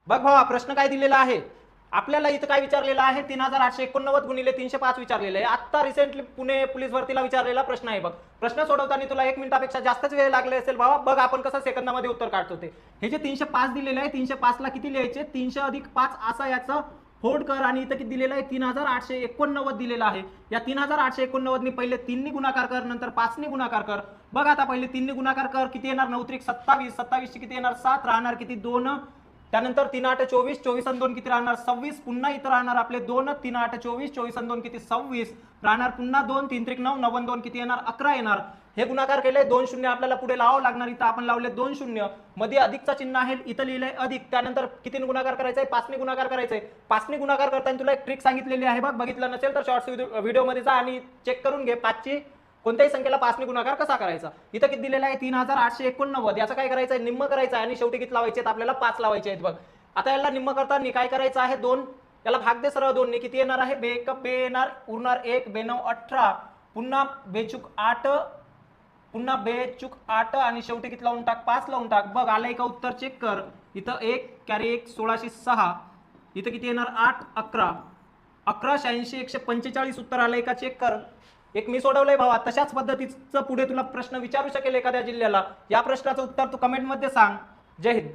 बघ भावा, प्रश्न काय दिलेला आहे आपल्याला इथं, काय विचारलेलं आहे 3889 गुणिले 305 विचारलेलं आहे. आता रिसेंटली पुणे पोलीस भरतीला विचारलेला प्रश्न आहे. बघ, प्रश्न सोडवताना तुला 1 मिनिटापेक्षा जास्तच वेळ लागले असेल भावा. बघ आपण कसं सेकंदामध्ये उत्तर काढतो ते. हे जे 305 दिलेलं आहे, 305 ला किती लिहायचे, 300 अधिक 5 असं याचं फोल्ड कर. आणि इथं किती दिलेलं आहे, 3889 दिलेलं आहे. या 3889 नी पहिले 3 नी गुणाकार कर, नंतर 5 नी गुणाकार कर. बघ आता पहिले 3 नी गुणाकार कर, किती येणार, 9 त्रिक 27, 27 ची किती येणार 7, राहणार किती 2. त्यानंतर 3 8 24, 24 आणि 2 किती राहणार 26. पुन्हा इथं राहणार आपले 2, 3 8 24, 24 आणि 2 किती 26, राहणार पुन्हा 2, 3 त्रिक 9, 9 आणि 2 किती येणार 11 येणार. हे गुणाकार केले, 2 शून्य आपल्याला पुढे लावावं लागणार. इथं आपण लावले 2 शून्य, मध्ये अधिकचा चिन्ह आहे, इथं लिहिलंय अधिक. त्यानंतर कितीने गुणाकार करायचा आहे, 5 ने गुणाकार करायचा आहे. 5 ने गुणाकार करताना तुला एक ट्रिक सांगितलेली आहे बघ, बघितलं नसेल तर शॉर्ट्स व्हिडिओमध्ये जा आणि चेक करून घे. 5 ची कोणत्याही संख्येला 5 ने गुणाकार कसा करायचा. इथं किती दिलेला आहे 3889, याचं काय करायचं आहे, निम्म करायचं आहे आणि शेवटी किती लावायचे आहेत आपल्याला 5 लावायचे आहेत. बघ आता याला निम्म करताना काय करायचं आहे, 2 याला भाग दे सरळ, 2 ने किती येणार आहे, बे 1 बे येणार, उरणार 1, बे 9 18, पुन्हा बेचूक 8, पुन्हा बेचूक 8 आणि शेवटी किती लावून टाक, 5 लावून टाक. बघ आलंय का उत्तर, चेक कर. इथं 1 कॅरी 1 1606, इथं किती येणार 8 11, 1186 145 उत्तर आलंय का, चेक कर. एक मी सोडवलंय भावा. तशाच पद्धतीचं पुढे तुला प्रश्न विचारू शकेल एखाद्या जिल्ह्याला. या प्रश्नाचं उत्तर तू कमेंट मध्ये सांग. जय हिंद.